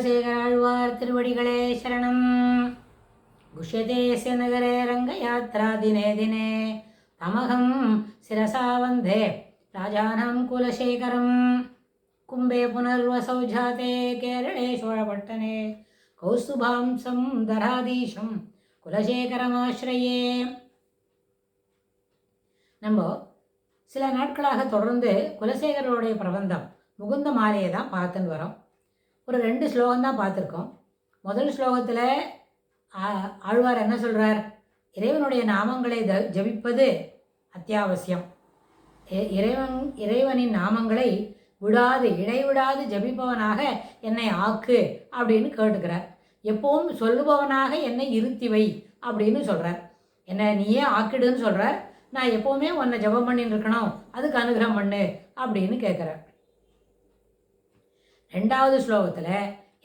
சேகராழ்வார் திருவடிகளே சரணம். குஷ்யதேஸ்ய நகரே ரங்கயாத்ரா தினே தினே தமகம் சிரசா வந்தே ராஜானாம் குலசேகரம். கும்பே புனர்வசௌ ஜாதே கேரளே சோழபட்டனே கௌஸ்துபாம்சம் தராதீஷம் குலசேகரமாஸ்ரயே. நம்ம சில நாட்களாக தொடர்ந்து குலசேகரோடைய பிரபந்தம் முகுந்த மாலையை தான் பார்த்துன்னு வரோம். ஒரு 2 ஸ்லோகம் தான் பார்த்துருக்கோம். முதல் ஸ்லோகத்தில் ஆழ்வார் என்ன சொல்கிறார்? இறைவனுடைய நாமங்களை ஜபிப்பது அத்தியாவசியம். இறைவனின் நாமங்களை இடைவிடாது ஜபிப்பவனாக என்னை ஆக்கு அப்படின்னு கேட்டுக்கிறார். எப்பவும் சொல்லுபவனாக என்னை இருத்தி வை அப்படின்னு சொல்கிறார். என்னை நீயே ஆக்கிடுன்னு சொல்கிறார். நான் எப்போவுமே உன்னை ஜபம் பண்ணின்னு இருக்கணும், அதுக்கு அனுகிரகம் பண்ணு அப்படின்னு கேட்குறார். 2வது ஸ்லோகத்தில்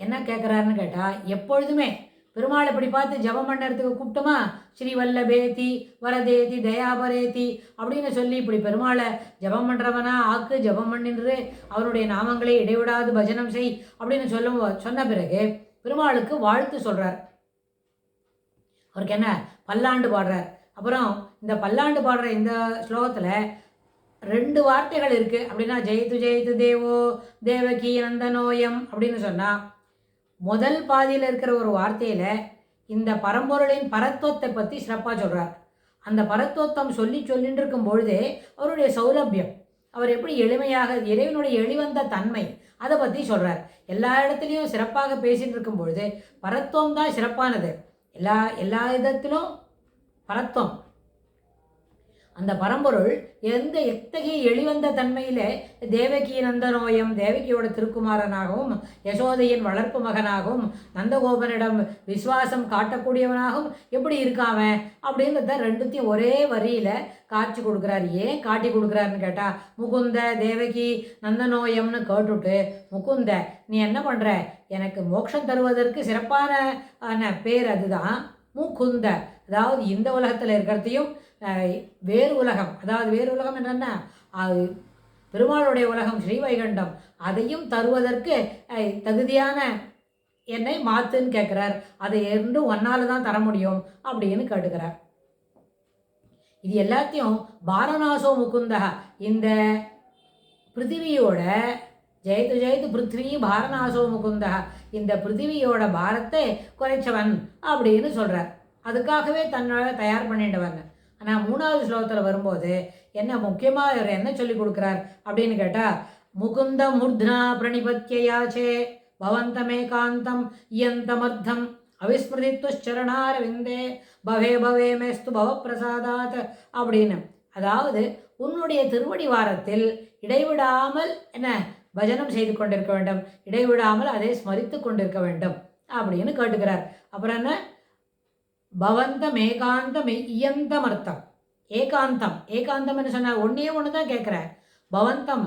என்ன கேட்குறாருன்னு கேட்டால், எப்பொழுதுமே பெருமாளை இப்படி பார்த்து ஜபம் பண்ணுறதுக்கு கூப்பிட்டோமா, ஸ்ரீ வல்லபேதி வரதேதி தயாபரேதி அப்படின்னு சொல்லி இப்படி பெருமாளை ஜபம் பண்ணுறவனா ஆக்கு, ஜபம் பண்ணின்று அவருடைய நாமங்களை இடைவிடாது பஜனம் செய் அப்படின்னு சொன்ன பிறகு பெருமாளுக்கு வாழ்த்து சொல்கிறார். அவருக்கு என்ன பல்லாண்டு பாடுறார். அப்புறம் இந்த பல்லாண்டு பாடுற இந்த ஸ்லோகத்தில் 2 வார்த்தைகள் இருக்குது. அப்படின்னா ஜெயித்து ஜெயித்து தேவோ தேவகி நந்தனோயம் அப்படின்னு சொன்னால், முதல் பாதியில் இருக்கிற ஒரு வார்த்தையில் இந்த பரம்பொருளின் பரத்துவத்தை பற்றி சிறப்பாக சொல்கிறார். அந்த பரத்துவத்தம் சொல்லிட்டு இருக்கும் பொழுதே அவருடைய சௌலபியம், அவர் எப்படி எளிமையாக இறைவனுடைய எளிவந்த தன்மை அதை பற்றி சொல்கிறார். எல்லா இடத்துலையும் சிறப்பாக பேசிகிட்டு இருக்கும் பொழுது பரத்துவம் தான் சிறப்பானது. எல்லா விதத்திலும் பரத்துவம். அந்த பரம்பொருள் எத்தகைய எளிவந்த தன்மையில் தேவகி நந்தனோயம், தேவகியோட திருக்குமாரனாகவும் யசோதையின் வளர்ப்பு மகனாகவும் நந்தகோபனிடம் விசுவாசம் காட்டக்கூடியவனாகவும் எப்படி இருக்காவன் அப்படின்றத 2த்தையும் ஒரே வரியில் காட்சி கொடுக்குறார். ஏன் காட்டி கொடுக்குறாருன்னு கேட்டால், முகுந்த தேவகி நந்தனோயம்னு கேட்டுட்டு, முகுந்த நீ என்ன பண்ணுற, எனக்கு மோட்சம் தருவதற்கு சிறப்பான பேர் அதுதான் முகுந்த. அதாவது இந்த உலகத்தில் இருக்கிறதையும் வேறு உலகம், அதாவது வேறு உலகம் என்னன்னா பெருமாளுடைய உலகம் ஸ்ரீவைகுண்டம், அதையும் தருவதற்கு தகுதியான என்னை மாத்துன்னு கேட்குறார். அதை இரண்டும் ஒன்னால தான் தர முடியும் அப்படின்னு கேட்டுக்கிறார். இது எல்லாத்தையும் பாரநாசோ முகுந்தா, இந்த பிருத்திவியோட ஜெயத்து ஜெயத்து பிருத்வி பாரநாசோ முகுந்தா, இந்த பிருத்திவியோட பாரத்தை குறைச்சவன் அப்படின்னு சொல்கிறார். அதுக்காகவே தன்னோட தயார் பண்ணிட்டவன். ஆனால் 3வது ஸ்லோகத்தில் வரும்போது என்ன முக்கியமாக இவர் என்ன சொல்லி கொடுக்குறார் அப்படின்னு கேட்டால், முகுந்த மூர்த்னா பிரணிபத்யாச்சே பவந்தமேகாந்தம் இயந்தமர்த்தம் அவிஸ்மிருதித்துச்சரணாரவிந்தே பவே பவே மேஸ்து பவ பிரசாதாத் அப்படின்னு. அதாவது உன்னுடைய திருவடி வாரத்தில் இடைவிடாமல் என்ன பஜனம் செய்து கொண்டிருக்க வேண்டும், இடைவிடாமல் அதை ஸ்மரித்து கொண்டிருக்க வேண்டும் அப்படின்னு கேட்டுக்கிறார். அப்புறம் என்ன, பவந்தம் ஏகாந்தம் இயந்தமர்த்தம். ஏகாந்தம் ஏகாந்தம்னு சொன்னால் ஒன்று தான் கேட்குறேன். பவந்தம்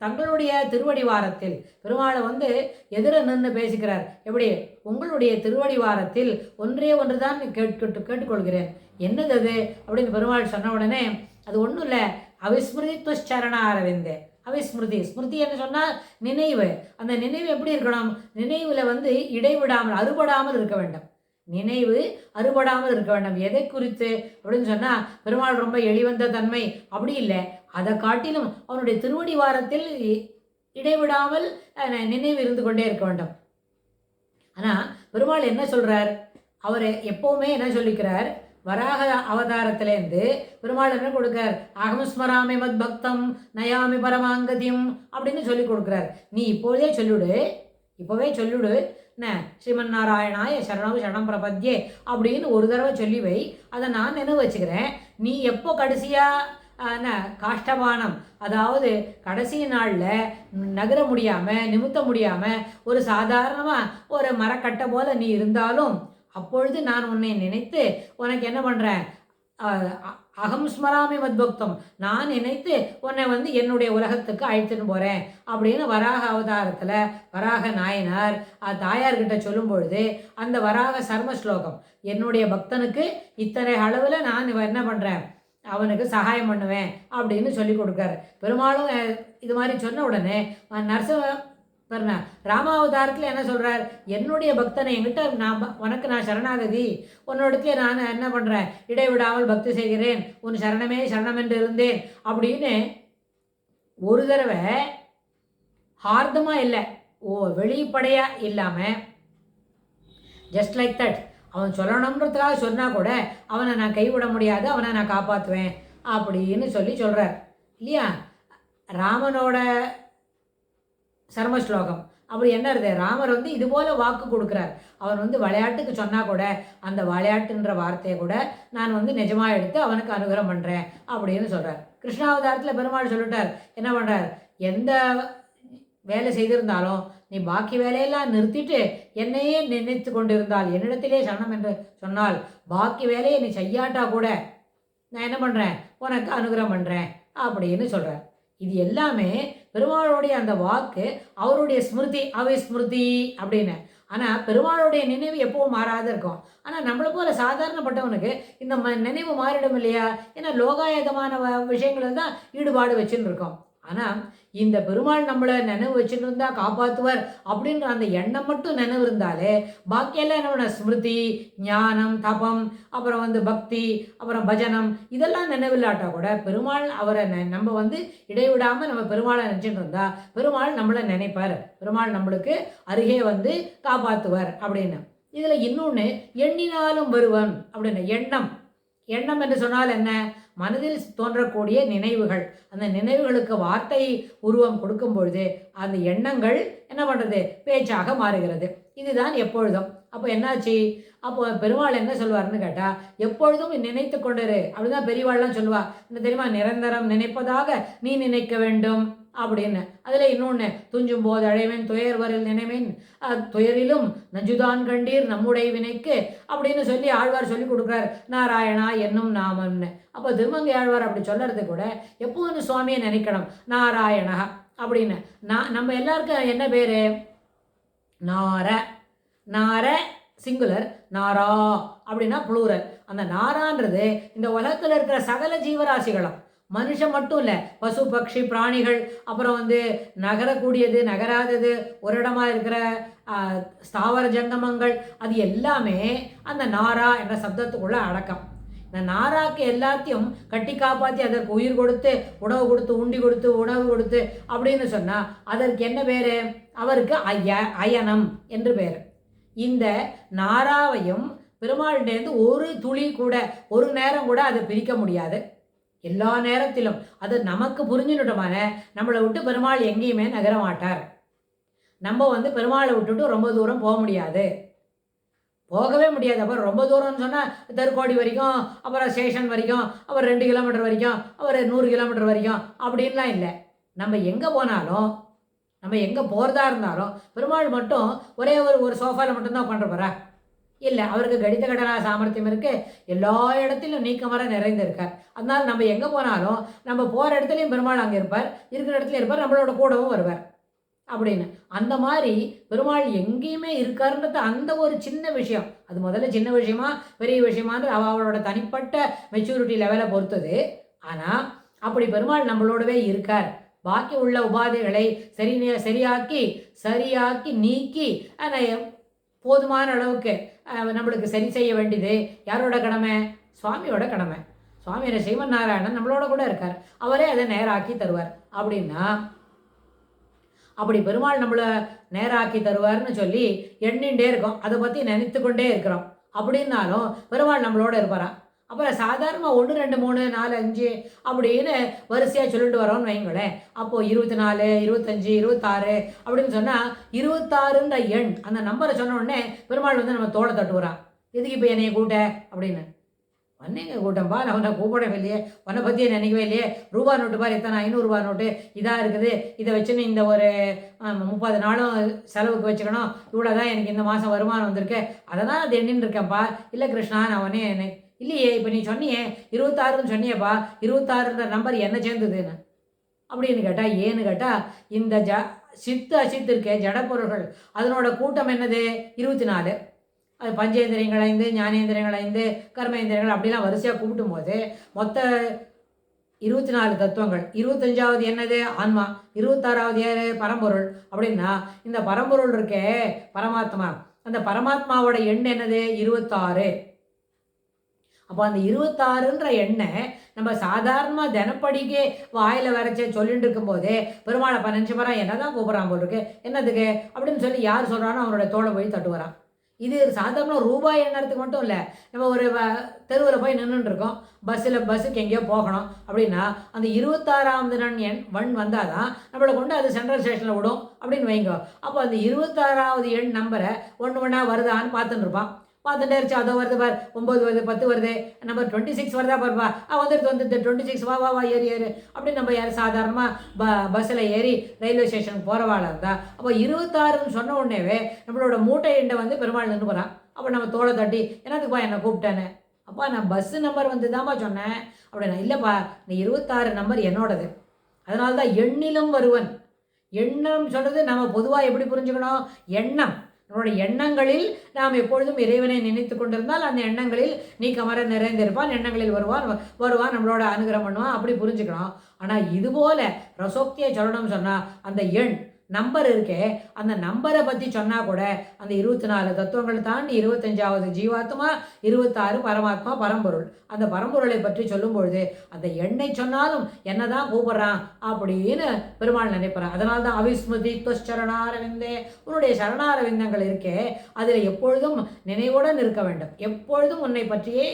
தங்களுடைய திருவடி வாரத்தில் பெருமாளை எதிர நின்று பேசிக்கிறார். எப்படி, உங்களுடைய திருவடி வாரத்தில் ஒன்று தான் கேட்டுக்கொள்கிறேன். என்னது அது அப்படின்னு பெருமாள் சொன்ன உடனே, அது ஒன்றும் இல்லை, அவிஸ்மிருதித்துச்சரண அரவிந்தே. ஸ்மிருதி என்று சொன்னால் நினைவு. அந்த நினைவு எப்படி இருக்கணும், நினைவில் இடைவிடாமல் அறுபடாமல் இருக்க வேண்டும். நினைவு அறுபடாமல் இருக்க வேண்டும். எதை குறித்து அப்படின்னு சொன்னால், பெருமாள் ரொம்ப எளிவந்த தன்மை அப்படி இல்லை, அதை காட்டிலும் அவனுடைய திருவடி வாரத்தில் இடைவிடாமல் நினைவு இருந்து கொண்டே இருக்க வேண்டும். ஆனால் பெருமாள் என்ன சொல்கிறார், அவர் எப்போவுமே என்ன சொல்லிக்கிறார், வராக அவதாரத்திலேருந்து பெருமாள் என்ன கொடுக்கார், அகமஸ்மராமி மத் பக்தம் நயாமி பரமாங்கதியும் அப்படின்னு சொல்லி கொடுக்குறார். நீ இப்போவே சொல்லிவிடு என்ன, ஸ்ரீமன் நாராயணாய சரணம் பிரபத்யே அப்படின்னு ஒரு தடவை சொல்லி வை, அதை நான் நினைவு வச்சுக்கிறேன். நீ எப்போ கடைசியாக காஷ்டபானம், அதாவது கடைசி நாளில் நகர முடியாமல் நிமித்த முடியாமல் ஒரு சாதாரணமாக ஒரு மரக்கட்டை போல் நீ இருந்தாலும், அப்பொழுது நான் உன்னை நினைத்து உனக்கு என்ன பண்ணுறேன், அகம் ஸ்மராமி மத்பக்தம், நான் நினைத்து உன்னை என்னுடைய உலகத்துக்கு அழைத்துன்னு போகிறேன் அப்படின்னு வராக அவதாரத்தில் வராக நாயனார் தாயார்கிட்ட சொல்லும் பொழுது, அந்த வராக சர்ம ஸ்லோகம், என்னுடைய பக்தனுக்கு இத்தனை அளவில் நான் என்ன பண்ணுறேன், அவனுக்கு சகாயம் பண்ணுவேன் அப்படின்னு சொல்லி கொடுக்காரு. பெருமாளும் இது மாதிரி சொன்ன உடனே பாருங்க, ராமாவதாரத்தில் என்ன சொல்கிறார், என்னுடைய பக்தனை என்கிட்ட உனக்கு நான் சரணாகதி, உன்னோடத்துல நான் என்ன பண்ணுறேன், இடைவிடாமல் பக்தி செய்கிறேன், உன் சரணமே சரணம் என்று இருந்தேன் அப்படின்னு ஒரு தடவை ஹார்தமாக இல்லை, வெளிப்படையாக இல்லாமல் ஜஸ்ட் லைக் தட் அவன் சொல்லணுன்றதுக்காக சொன்னால் கூட அவனை நான் கைவிட முடியாது, அவனை நான் காப்பாற்றுவேன் அப்படின்னு சொல்கிறார் இல்லையா. ராமனோட சர்மஸ்லோகம் அப்படி என்ன இருக்குது, ராமர் இதுபோல் வாக்கு கொடுக்குறார். அவன் விளையாட்டுக்கு சொன்னால் கூட அந்த விளையாட்டுன்ற வார்த்தையை கூட நான் நிஜமாக எடுத்து அவனுக்கு அனுகிரகம் பண்ணுறேன் அப்படின்னு சொல்கிறார். கிருஷ்ணாவதாரத்தில் பெருமாள் சொல்லிட்டார், என்ன பண்ணுறார், எந்த வேலை செய்திருந்தாலும் நீ பாக்கி வேலையெல்லாம் நிறுத்திட்டு என்னையே நினைத்து கொண்டிருந்தால், என்னிடத்திலே சரணம் என்று சொன்னால், பாக்கி வேலையை நீ செய்யாட்டா கூட நான் என்ன பண்ணுறேன், உனக்கு அனுகிரகம் பண்ணுறேன் அப்படின்னு சொல்கிறார். இது எல்லாமே பெருமாளுடைய அந்த வாக்கு, அவருடைய ஸ்மிருதி, அவிஸ்மிருதி அப்படின்னு. ஆனால் பெருமாளுடைய நினைவு எப்பவும் மாறாத இருக்கும். ஆனால் நம்மளை போல சாதாரணப்பட்டவனுக்கு இந்த நினைவு மாறிடும் இல்லையா, ஏன்னா லோகாயதமான விஷயங்கள் தான் ஈடுபாடு வச்சுன்னு இருக்கோம். ஆனால் இந்த பெருமாள் நம்மளை நினைவு வச்சுட்டு இருந்தா காப்பாற்றுவார் அப்படின்ற அந்த எண்ணம் மட்டும் நினைவு இருந்தாலே பாக்கியெல்லாம் என்ன பண்ண, ஸ்மிருதி, ஞானம், தபம், அப்புறம் பக்தி, அப்புறம் பஜனம், இதெல்லாம் நினைவில்லாட்டா கூட பெருமாள் அவரை நம்ம இடைவிடாமல் நம்ம பெருமாளை நினச்சிட்டு இருந்தா பெருமாள் நம்மளை நினைப்பார், பெருமாள் நம்மளுக்கு அருகே காப்பாற்றுவார் அப்படின்னு. இதில் இன்னொன்று, எண்ணினாலும் வருவன் அப்படின்னு. எண்ணம் என்று சொன்னால் என்ன, மனதில் தோன்றக்கூடிய நினைவுகள், அந்த நினைவுகளுக்கு வார்த்தை உருவம் கொடுக்கும் பொழுது அந்த எண்ணங்கள் என்ன பண்ணுறது, பேச்சாக மாறுகிறது. இதுதான் எப்பொழுதும். அப்போ என்னாச்சு, அப்போ பெருமாள் என்ன சொல்வார்னு கேட்டால், எப்பொழுதும் நினைத்து கொண்டிரு அப்படிதான் பெரியவாள்லாம் சொல்லுவா. என்ன தெரியுமா, நிரந்தரம் நினைப்பதாக நீ நினைக்க வேண்டும் அப்படின்னு. அதில் இன்னொன்று, துஞ்சும் போது அழைவேன் துயர்வரில் நினைவேன் துயரிலும் நஞ்சுதான் கண்டீர் நம்முடைய வினைக்கு அப்படின்னு ஆழ்வார் சொல்லி கொடுக்குறார், நாராயணா என்னும் நாமன்னு. அப்போ திருமங்கை ஆழ்வார் அப்படி சொல்கிறது கூட எப்போது சுவாமியை நினைக்கணும், நாராயணா அப்படின்னு. நம்ம எல்லாருக்கும் என்ன பேர், நார சிங்குலர், நாரா அப்படின்னா புளூரல். அந்த நாரான்றது இந்த உலகத்தில் இருக்கிற சகல ஜீவராசிகளும், மனுஷன் மட்டும் இல்லை, பசு பக்ஷி பிராணிகள், அப்புறம் நகரக்கூடியது நகராதது, ஒரு இடமா இருக்கிற ஸ்தாவர ஜங்கமங்கள், அது எல்லாமே அந்த நாரா என்ற சப்தத்துக்குள்ள அடக்கம். இந்த நாராக்கு எல்லாத்தையும் கட்டி காப்பாற்றி அதற்கு உயிர் கொடுத்து உணவு கொடுத்து உண்டி கொடுத்து உணவு கொடுத்து அப்படின்னு சொன்னால் அதற்கு என்ன பேர், அவருக்கு அயனம் என்று பேர். இந்த நாராவையும் பெருமாள்கிட்டேருந்து ஒரு துளி கூட ஒரு நேரம் கூட அதை பிரிக்க முடியாது. எல்லா நேரத்திலும் அது நமக்கு புரிஞ்சுட்டோமான நம்மளை விட்டு பெருமாள் எங்கேயுமே நகர மாட்டார். நம்ம பெருமாளை விட்டுட்டு ரொம்ப தூரம் போக முடியாது, போகவே முடியாது. அப்புறம் ரொம்ப தூரம்னு சொன்னால் தெருக்கோடி வரைக்கும், அப்புறம் ஸ்டேஷன் வரைக்கும், அப்புறம் 2 கிலோமீட்டர் வரைக்கும், அப்புறம் 100 கிலோமீட்டர் வரைக்கும் அப்படின்லாம் இல்லை. நம்ம எங்கே போனாலும், நம்ம எங்கே போகிறதா இருந்தாலும் பெருமாள் மட்டும் ஒரே ஒரு சோஃபாவில் மட்டும்தான் உட்காந்து போகிறா இல்லை, அவருக்கு கடித கடனா சாமர்த்தியம் இருக்குது, எல்லா இடத்திலும் நீக்கமர நிறைந்திருக்கார். அதனால் நம்ம எங்கே போனாலும் நம்ம போகிற இடத்துலையும் பெருமாள் அங்கே இருப்பார், இருக்கிற இடத்துல இருப்பார், நம்மளோட கூடவும் வருவார் அப்படின்னு. அந்த மாதிரி பெருமாள் எங்கேயுமே இருக்காருன்றது அந்த ஒரு சின்ன விஷயம். அது முதல்ல சின்ன விஷயமா பெரிய விஷயமானது அவளோட தனிப்பட்ட மெச்சூரிட்டி லெவலை பொறுத்தது. ஆனால் அப்படி பெருமாள் நம்மளோடவே இருக்கார். பாக்கி உள்ள உபாதைகளை சரியாக்கி நீக்கி போதுமான அளவுக்கு நம்மளுக்கு சரி செய்ய வேண்டியது யாரோட கடமை, சுவாமியோட கடமை. சுவாமி ஸ்ரீமன் நாராயணன் நம்மளோட கூட இருக்கார், அவரே அதை நேராக்கி தருவார். அப்படின்னா அப்படி பெருமாள் நம்மளை நேராக்கி தருவார்னு சொல்லி எண்ணிண்டே இருக்கோம், அதை பற்றி நினைத்து கொண்டே இருக்கிறோம். அப்படின்னாலும் பெருமாள் நம்மளோட இருப்பாராம். அப்புறம் சாதாரணமாக 1 2 3 4 5 அப்படின்னு வரிசையாக சொல்லிட்டு வரோம்னு வைங்களேன். அப்போது 24 25 26 அப்படின்னு சொன்னால் 26ன்ற எண் அந்த நம்பரை சொன்ன உடனே பெருமாள் நம்ம தோளை தட்டுவாரான். எதுக்கு இப்போ என்னைய கூட்ட அப்படின்னு. வந்தேங்க கூட்டம்பா, நான் உன்னை கூப்பிடவே இல்லையே, உன்னை பற்றியே நினைக்கவே இல்லையே, ரூபா நோட்டு பாரு எத்தனை 500 ரூபா நோட்டு இதாக இருக்குது, இதை வச்சுன்னு இந்த ஒரு 30 நாளும் செலவுக்கு வச்சுக்கணும், இவ்வளோ தான் எனக்கு இந்த மாதம் வருமானம் வந்திருக்கு, அதனால் அது எண்ணின்னு இருக்கேன்ப்பா. இல்லை கிருஷ்ணா, நான் உடனே எனக்கு இல்லையே, இப்போ நீ சொன்னியே 26ன்னு சொன்னியப்பா, 26ன்ற நம்பர் என்ன சேர்ந்ததுன்னு அப்படின்னு கேட்டால், ஏன்னு கேட்டால் இந்த சித்து அசித்து இருக்கே ஜடப்பொருள்கள், அதனோட கூட்டம் என்னது 24. அது பஞ்சேந்திரியங்கள் 5, ஞானேந்திரியங்கள் 5, கர்மேந்திரியங்கள் அப்படிலாம் வரிசையாக கூப்பிட்டும் போது மொத்த 24 தத்துவங்கள். 25வது என்னது? ஆன்மா. 26வது யாரு? பரம்பொருள். அப்படின்னா இந்த பரம்பொருள் இருக்கே பரமாத்மா, அந்த பரமாத்மாவோட எண் என்னது? 26. அப்போ அந்த 26ன்ற எண்ணை நம்ம சாதாரணமாக தினப்படிக்கே வாயில் வரைச்சே சொல்லிட்டு இருக்கும்போதே பெருமாளை நினச்சி போகிறான், என்ன தான் கூப்பிட்றான் போல் இருக்கு, என்னதுக்கு அப்படின்னு சொல்லி யார் சொல்கிறானோ அவனோட தோளை போய் தட்டுவரான். இது சாதாரண ரூபாய் எண்ணறதுக்கு மட்டும் இல்லை. நம்ம ஒரு தெருவில் போய் நின்றுட்டுருக்கோம், பஸ்ஸுக்கு எங்கேயோ போகணும் அப்படின்னா அந்த 26வது எண் வந்தால் தான் நம்மளை கொண்டு அது சென்ட்ரல் ஸ்டேஷனில் விடும் அப்படின்னு வைங்க. அப்போ அந்த 26வது எண் நம்பரை ஒன்று ஒன்றா வருதான்னு பார்த்துட்டு இருப்பான். பார்த்துட்டே இருச்சு, அதோ வருது பார், 9 வருது, 10 வருது, நம்பர் 26 வருதா பாருப்பா, வந்துடுது 26, வா ஏறு அப்படின்னு நம்ம யார் சாதாரணமாக பஸ்ஸில் ஏறி ரயில்வே ஸ்டேஷனுக்கு போகிறவாள் இருந்தால் அப்போ 26ன்னு சொன்ன உடனேவே நம்மளோட மூட்டை எண்டை பெருமாள் நின்று போகிறான். அப்போ நம்ம தோளை தட்டி, என்னதுக்குப்பா என்னை கூப்பிட்டேன்னு, அப்பா நான் பஸ்ஸு நம்பர் தான்ப்பா சொன்னேன் அப்படின்னா, இல்லைப்பா இந்த 26 நம்பர் என்னோடது, அதனால தான் எண்ணிலும் வருவன். எண்ணம் சொல்கிறது நம்ம பொதுவாக எப்படி புரிஞ்சுக்கணும்? எண்ணம், நம்மளுடைய எண்ணங்களில் நாம் எப்பொழுதும் இறைவனை நினைத்து கொண்டிருந்தால் அந்த எண்ணங்களில் நீக்கமர நிறைந்திருப்பான், எண்ணங்களில் வருவான் நம்மளோட அனுகிரகம் பண்ணுவான், அப்படி புரிஞ்சுக்கணும். ஆனால் இதுபோல் ரசோக்தியை சொல்லணும்னு சொன்னால் அந்த எண் நம்பர் இருக்கே, அந்த நம்பரை பற்றி சொன்னால் கூட அந்த 24 தத்துவங்கள் தாண்டி 25வது ஜீவாத்மா, 26 பரமாத்மா பரம்பொருள். அந்த பரம்பொருளை பற்றி சொல்லும் பொழுது அந்த எண்ணை சொன்னாலும் என்ன தான் கூப்பிட்றான் அப்படின்னு பெருமாள் நினைப்பறான். அதனால தான் அவிஸ்மிருதி சரணாரவிந்தே, உன்னுடைய சரணாரவிந்தங்கள் இருக்கே அதில் எப்பொழுதும் நினைவுடன் இருக்க வேண்டும், எப்பொழுதும் உன்னை பற்றியே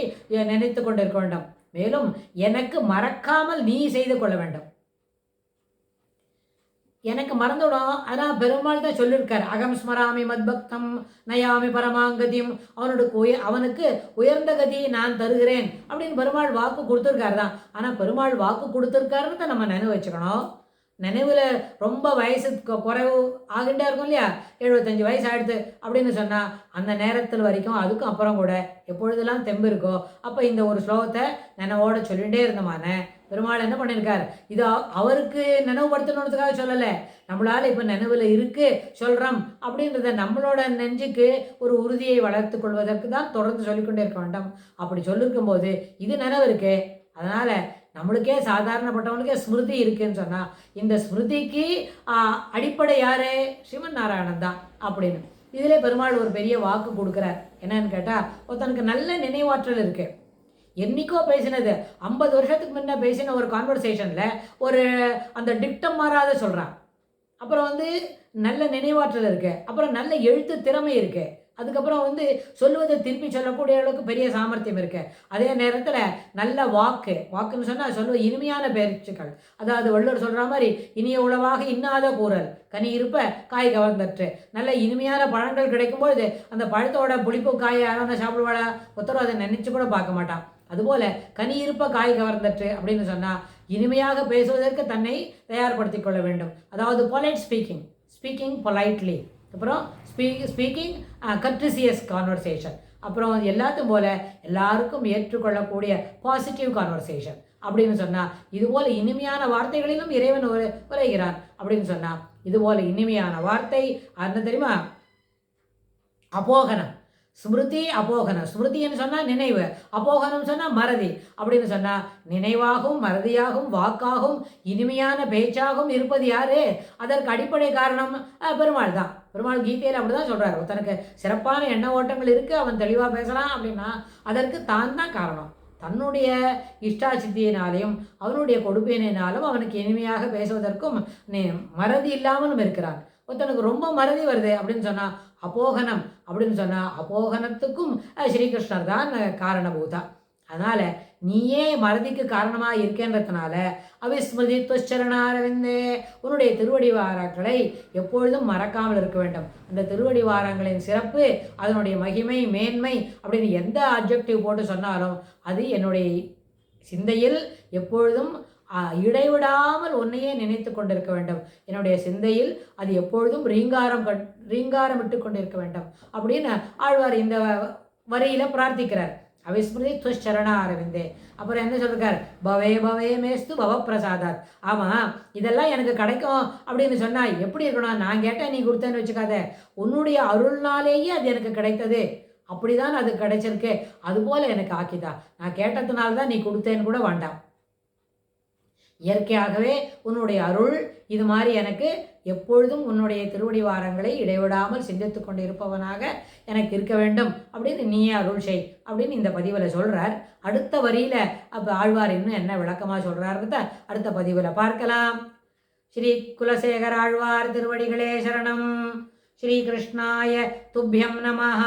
நினைத்து கொண்டிருக்க வேண்டும். மேலும் எனக்கு மறக்காமல் நீ செய்து கொள்ள வேண்டும். எனக்கு மறந்துவிடும், அதான் பெருமாள் தான் சொல்லியிருக்கார், அகம் ஸ்மராமி மத்பக்தம் நயாமி பரமாங்கதியும், அவனுக்கு உயர்ந்த கதியை நான் தருகிறேன் அப்படின்னு பெருமாள் வாக்கு கொடுத்துருக்காரு தான். ஆனால் பெருமாள் வாக்கு கொடுத்துருக்காருன்னு தான் நம்ம நினைவு வச்சுக்கணும். நினைவில் ரொம்ப வயசு குறைவு ஆகிட்டே இருக்கும் இல்லையா, 75 வயசு ஆகிடுது அப்படின்னு சொன்னால் அந்த நேரத்தில் வரைக்கும் அதுக்கும் அப்புறம் கூட எப்பொழுதெல்லாம் தெம்பு இருக்கோ அப்போ இந்த ஒரு ஸ்லோகத்தை நினைவோட சொல்லிகிட்டே இருந்தோமானே பெருமாள் என்ன பண்ணியிருக்கார், இது அவருக்கு நினைவுபடுத்தணுன்றதுக்காக சொல்லலை, நம்மளால் இப்போ நினைவில் இருக்குது சொல்கிறோம் அப்படின்றத நம்மளோட நெஞ்சுக்கு ஒரு உறுதியை வளர்த்து கொள்வதற்கு தான் தொடர்ந்து சொல்லிக்கொண்டே இருக்க வேண்டாம். அப்படி சொல்லியிருக்கும் போது இது நினைவு இருக்கே, அதனால் நம்மளுக்கே சாதாரணப்பட்டவனுக்கே ஸ்மிருதி இருக்குன்னு சொன்னால் இந்த ஸ்மிருதிக்கு அடிப்படை யார்? ஸ்ரீமன் நாராயணன் தான் அப்படின்னு இதிலே பெருமாள் ஒரு பெரிய வாக்கு கொடுக்குறார். என்னன்னு கேட்டால், ஒருத்தனுக்கு நல்ல நினைவாற்றல் இருக்குது, என்னைக்கோ பேசினது 50 வருஷத்துக்கு முன்னே பேசின ஒரு கான்வர்சேஷனில் ஒரு அந்த டிக்டம் மாறாத சொல்கிறான். அப்புறம் நல்ல நினைவாற்றல் இருக்குது, அப்புறம் நல்ல எழுத்து திறமை இருக்குது, அதுக்கப்புறம் சொல்லுவதை திருப்பி சொல்லக்கூடிய அளவுக்கு பெரிய சாமர்த்தியம் இருக்குது. அதே நேரத்தில் நல்ல வாக்குன்னு சொன்னால் சொல்லுவ இனிமையான பேச்சுக்கள், அதாவது வள்ளுவர் சொல்கிற மாதிரி இனிய உளவாக இன்னாத கூறல் கனி இருப்ப காய் கவர்ந்தற்று. நல்ல இனிமையான பழங்கள் கிடைக்கும்பொழுது அந்த பழத்தோட புளிப்பு காயை யாராவது சாப்பிடுவாடா, ஒருத்தரும் அதை நினச்சி கூட பார்க்க மாட்டான். அதுபோல் கனி இருப்ப காய் கவர்ந்தற்று அப்படின்னு சொன்னால் இனிமையாக பேசுவதற்கு தன்னை தயார்படுத்தி கொள்ள வேண்டும். அதாவது பொலைட் ஸ்பீக்கிங் பொலைட்லி, அப்புறம் ஸ்பீக்கிங் கர்டிசியஸ் கான்வர்சேஷன், அப்புறம் எல்லாத்தையும் போல் எல்லாருக்கும் ஏற்றுக்கொள்ளக்கூடிய பாசிட்டிவ் கான்வர்சேஷன் அப்படின்னு சொன்னால் இதுபோல் இனிமையான வார்த்தைகளிலும் இறைவன் உரைகிறான் அப்படின்னு சொன்னால் இதுபோல் இனிமையான வார்த்தை என்ன தெரியுமா? அபோகனம். ஸ்மிருதி அபோகனம். ஸ்மிருதின்னு சொன்னால் நினைவு, அபோகனம் சொன்னால் மறதி அப்படின்னு சொன்னால் நினைவாகவும் மறதியாகவும் வாக்காகவும் இனிமையான பேச்சாகவும் இருப்பது யாரு? அதற்கு அடிப்படை காரணம் பெருமாள் தான். பெருமாள் கீதையில் அப்படி தான் சொல்கிறார், தனக்கு சிறப்பான எண்ண ஓட்டங்கள் இருக்குது, அவன் தெளிவாக பேசலாம் அப்படின்னா அதற்கு தான் காரணம். தன்னுடைய இஷ்டாசித்தியினாலையும் அவனுடைய கொடுப்பினாலும் அவனுக்கு இனிமையாக பேசுவதற்கும் மறதி இல்லாமலும் இருக்கிறான். ஒருத்தனுக்கு ரொம்ப மறதி வருது அப்படின்னு சொன்னால் அபோகனம் அப்படின்னு சொன்னால் அபோகனத்துக்கும் ஸ்ரீகிருஷ்ணர் தான் காரணபூதா. அதனால் நீயே மறதிக்கு காரணமாக இருக்கேன்றதுனால அவிஸ்மிருதி துவச்சரணாரவிந்தே, உன்னுடைய திருவடிவாரங்களை எப்பொழுதும் மறக்காமல் இருக்க வேண்டும். அந்த திருவடிவாரங்களின் சிறப்பு, அதனுடைய மகிமை மேன்மை அப்படின்னு எந்த அப்ஜெக்டிவ் போட்டு சொன்னாலும் அது என்னுடைய சிந்தையில் எப்பொழுதும் இடைவிடாமல் உன்னையே நினைத்து கொண்டிருக்க வேண்டும். என்னுடைய சிந்தையில் அது எப்பொழுதும் ரீங்காரமிட்டு கொண்டிருக்க வேண்டும் அப்படின்னு ஆழ்வார் இந்த வரியில் பிரார்த்திக்கிறார். அவிஸ்மிருதி துவச்சரண அரவிந்தே. அப்புறம் என்ன சொல்லிருக்கார்? பவே மேஸ்து பவப்பிரசாதாத். ஆமாம், இதெல்லாம் எனக்கு கிடைக்கும் அப்படின்னு சொன்னால் எப்படி இருக்கணும்? நான் கேட்டேன் நீ கொடுத்தேன்னு வச்சுக்காத, உன்னுடைய அருள்னாலேயே அது எனக்கு கிடைத்தது, அப்படிதான் அது கிடைச்சிருக்கு, அதுபோல் எனக்கு ஆக்கிதா, நான் கேட்டதுனால தான் நீ கொடுத்தேன்னு கூட வேண்டாம். இயற்கையாகவே உன்னுடைய அருள் இது மாதிரி எனக்கு எப்பொழுதும் உன்னுடைய திருவடி வாரங்களை இடைவிடாமல் சிந்தித்து கொண்டு இருப்பவனாக எனக்கு இருக்க வேண்டும் அப்படின்னு நீயே அருள் செய் அப்படின்னு இந்த பதிவில் சொல்கிறார். அடுத்த வரியில் அப்போ ஆழ்வார் இன்னும் என்ன விளக்கமாக சொல்கிறாருன்றத அடுத்த பதிவில் பார்க்கலாம். ஸ்ரீ குலசேகர ஆழ்வார் திருவடிகளே சரணம். ஸ்ரீ கிருஷ்ணாய துப்பியம் நமஹ.